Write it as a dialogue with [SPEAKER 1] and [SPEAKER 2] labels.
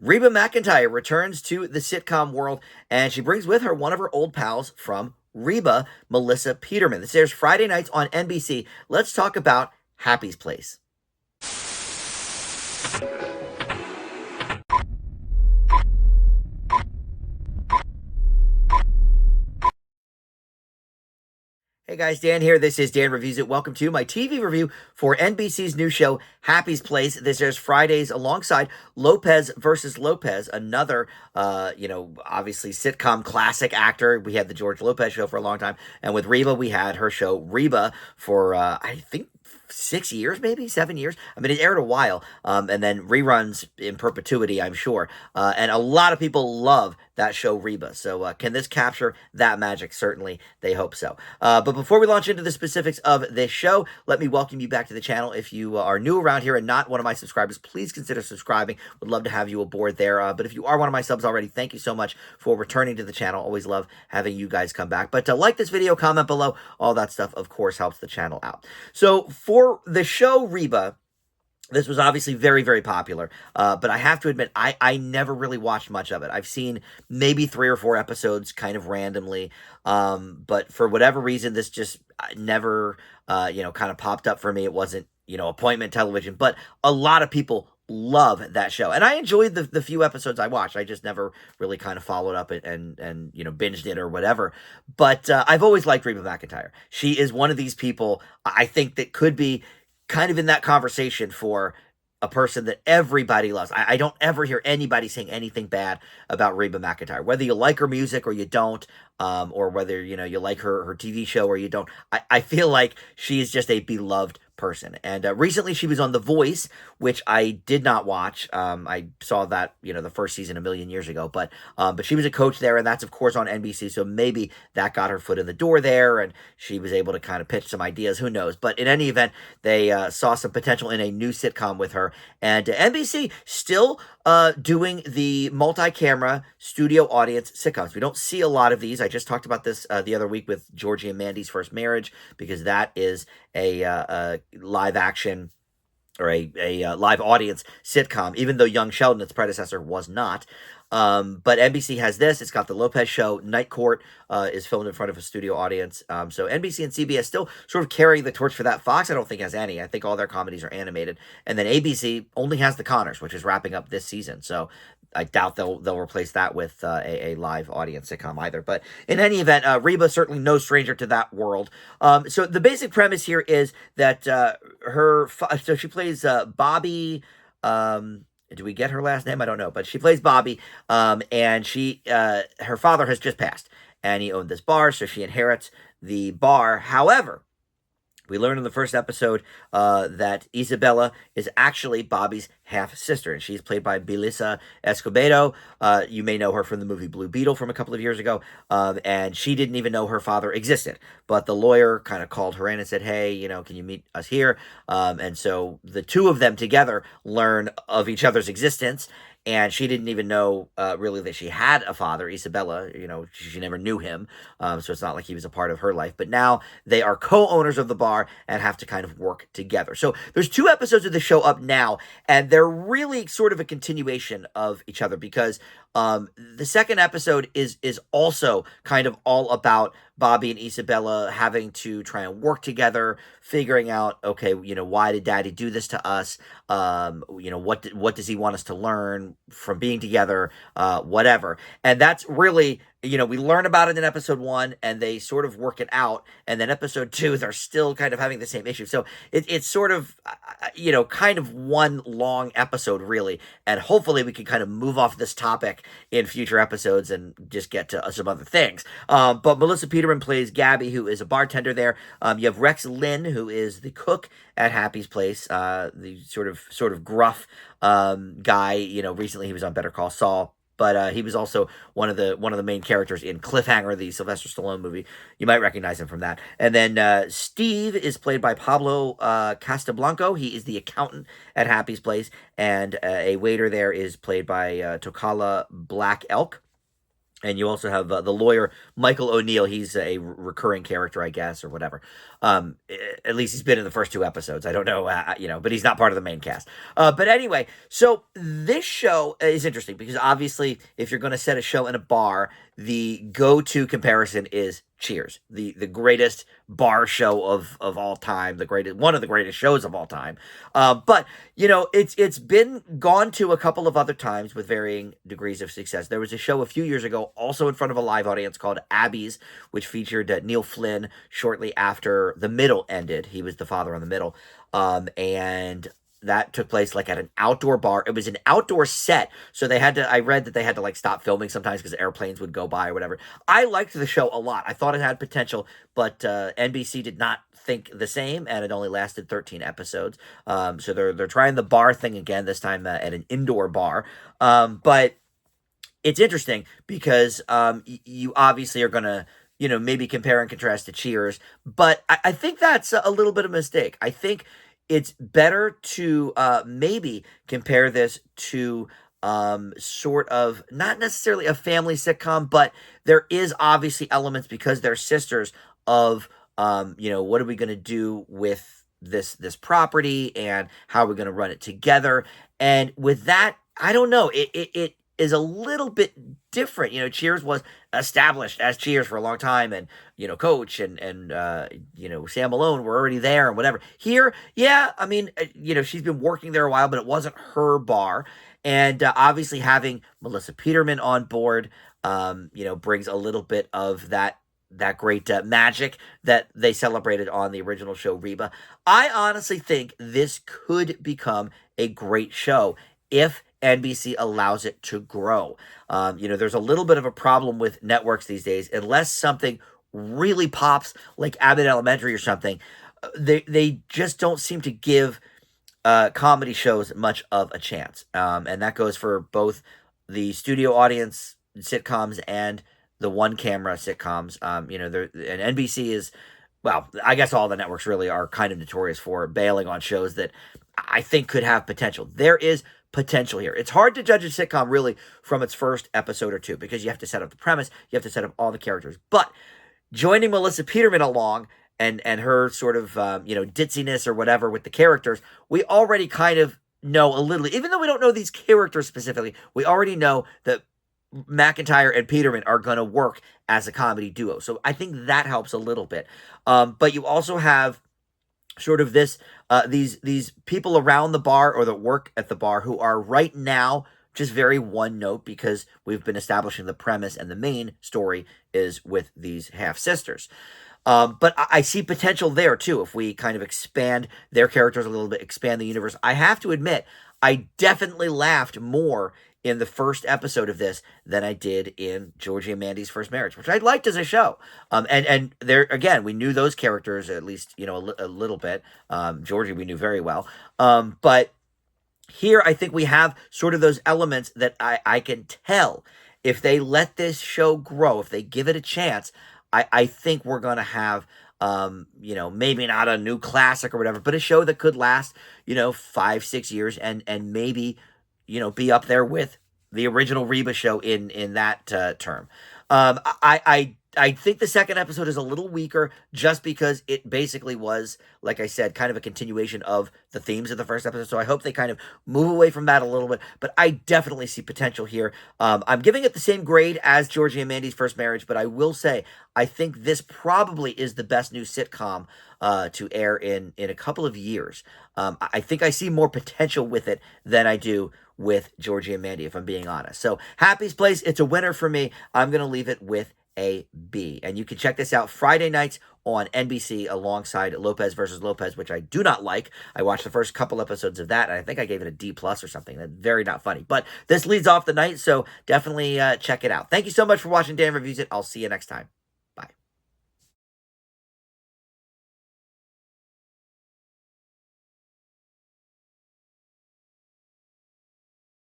[SPEAKER 1] Reba McEntire returns to the sitcom world, and she brings with her one of her old pals from Reba, Melissa Peterman. This airs Friday nights on NBC. Let's talk about Happy's Place. Hey guys, Dan here. This is Dan Reviews It. Welcome to my TV review for NBC's new show, Happy's Place. This airs Fridays alongside Lopez versus Lopez, another, obviously sitcom classic actor. We had the George Lopez show for a long time. And with Reba, we had her show, Reba, for, I think, 6 years, maybe 7 years. I mean, it aired a while, and then reruns in perpetuity, I'm sure. And a lot of people love that show, Reba. So can this capture that magic? Certainly, they hope so. But before we launch into the specifics of this show, let me welcome you back to the channel. If you are new around here and not one of my subscribers, please consider subscribing. Would love to have you aboard there. But if you are one of my subs already, thank you so much for returning to the channel. Always love having you guys come back. But like this video, comment below. All that stuff, of course, helps the channel out. So for the show Reba, this was obviously very, very popular, but I have to admit, I never really watched much of it. I've seen maybe 3 or 4 episodes kind of randomly, but for whatever reason, this just never, kind of popped up for me. It wasn't, appointment television, but a lot of people love that show, and I enjoyed the few episodes I watched. I just never really kind of followed up it and binged it or whatever. But I've always liked Reba McEntire. She is one of these people I think that could be kind of in that conversation for a person that everybody loves. I don't ever hear anybody saying anything bad about Reba McEntire, whether you like her music or you don't, or whether you like her TV show or you don't. I feel like she is just a beloved person. And recently she was on The Voice, which I did not watch. I saw that, the first season a million years ago, but she was a coach there, and that's of course on NBC. So maybe that got her foot in the door there, and she was able to kind of pitch some ideas. Who knows? But in any event, they saw some potential in a new sitcom with her, and NBC still doing the multi-camera studio audience sitcoms. We don't see a lot of these. I just talked about this the other week with Georgie and Mandy's First Marriage, because that is a live action or a live audience sitcom, even though Young Sheldon, its predecessor, was not. But NBC has this. It's got the Lopez show. Night Court is filmed in front of a studio audience. So NBC and CBS still sort of carrying the torch for that. Fox, I don't think, has any. I think all their comedies are animated. And then ABC only has The Conners, which is wrapping up this season. So I doubt they'll replace that with a live audience sitcom either. But in any event, Reba certainly no stranger to that world. So the basic premise here is that so she plays Bobby. Do we get her last name? I don't know, but she plays Bobby. And her father has just passed, and he owned this bar, so she inherits the bar. However, we learned in the first episode that Isabella is actually Bobby's half-sister, and she's played by Belissa Escobedo. You may know her from the movie Blue Beetle from a couple of years ago, and she didn't even know her father existed. But the lawyer kind of called her in and said, hey, can you meet us here? And so the two of them together learn of each other's existence, and she didn't even know really that she had a father, Isabella. She never knew him, so it's not like he was a part of her life. But now they are co-owners of the bar and have to kind of work together. So there's 2 episodes of the show up now, and they're really sort of a continuation of each other, because the second episode is also kind of all about Bobby and Isabella having to try and work together, figuring out, okay, why did Daddy do this to us? What does he want us to learn from being together? Whatever. And that's really, we learn about it in episode 1, and they sort of work it out. And then episode 2, they're still kind of having the same issue. So it's sort of, kind of one long episode, really. And hopefully we can kind of move off this topic in future episodes and just get to some other things. But Melissa Peterman plays Gabby, who is a bartender there. You have Rex Lynn, who is the cook at Happy's Place, the sort of gruff guy. Recently he was on Better Call Saul. But he was also one of the main characters in Cliffhanger, the Sylvester Stallone movie. You might recognize him from that. And then Steve is played by Pablo Castablanco. He is the accountant at Happy's Place, and a waiter there is played by Tokala Black Elk. And you also have the lawyer Michael O'Neill. He's a recurring character, I guess, or whatever. At least he's been in the first two episodes. I don't know, but he's not part of the main cast. But anyway, so this show is interesting because obviously, if you're going to set a show in a bar, the go-to comparison is Cheers, the greatest bar show of all time, the greatest one of the greatest shows of all time. But it's been gone to a couple of other times with varying degrees of success. There was a show a few years ago, also in front of a live audience, called Abby's, which featured Neil Flynn shortly after The Middle ended. He was the father on The Middle, and that took place like at an outdoor bar. It was an outdoor set, so I read that they had to like stop filming sometimes because airplanes would go by or whatever. I liked the show a lot. I thought it had potential, but NBC did not think the same, and it only lasted 13 episodes. So they're trying the bar thing again, this time at an indoor bar. But it's interesting because you obviously are going to, maybe compare and contrast to Cheers, but I think that's a little bit of a mistake. I think it's better to maybe compare this to sort of not necessarily a family sitcom, but there is obviously elements because they're sisters of what are we going to do with this property and how are we going to run it together. And with that, I don't know, it is a little bit different. Cheers was established as Cheers for a long time, and Coach and Sam Malone were already there and whatever. Here, yeah, I mean, she's been working there a while, but it wasn't her bar. And obviously having Melissa Peterman on board, brings a little bit of that great magic that they celebrated on the original show, Reba. I honestly think this could become a great show if NBC allows it to grow. There's a little bit of a problem with networks these days. Unless something really pops, like Abbott Elementary or something, they just don't seem to give comedy shows much of a chance. And that goes for both the studio audience sitcoms and the one-camera sitcoms. And NBC is, well, I guess all the networks really are kind of notorious for bailing on shows that I think could have potential. There is potential here. It's hard to judge a sitcom really from its first episode or two because you have to set up the premise, you have to set up all the characters. But joining Melissa Peterman along and her sort of ditziness or whatever with the characters, we already kind of know a little. Even though we don't know these characters specifically, we already know that McIntyre and Peterman are going to work as a comedy duo. So I think that helps a little bit. But you also have sort of these people around the bar or that work at the bar who are right now just very one note because we've been establishing the premise and the main story is with these half sisters. But I see potential there too if we kind of expand their characters a little bit, expand the universe. I have to admit, I definitely laughed more in the first episode of this than I did in Georgie and Mandy's First Marriage, which I liked as a show. And there again, we knew those characters at least, a little bit. Georgie we knew very well. But here I think we have sort of those elements that I can tell if they let this show grow, if they give it a chance, I think we're going to have, maybe not a new classic or whatever, but a show that could last, 5-6 years and maybe, be up there with the original Reba show in that term. I think the second episode is a little weaker just because it basically was, like I said, kind of a continuation of the themes of the first episode. So I hope they kind of move away from that a little bit. But I definitely see potential here. I'm giving it the same grade as Georgie and Mandy's First Marriage, but I will say I think this probably is the best new sitcom to air in a couple of years. I think I see more potential with it than I do with Georgie and Mandy, if I'm being honest. So Happy's Place, it's a winner for me. I'm going to leave it with a B. And you can check this out Friday nights on NBC alongside Lopez versus Lopez, which I do not like. I watched the first couple episodes of that, and I think I gave it a D+ or something. That's very not funny. But this leads off the night, so definitely check it out. Thank you so much for watching Dan Reviews It. I'll see you next time.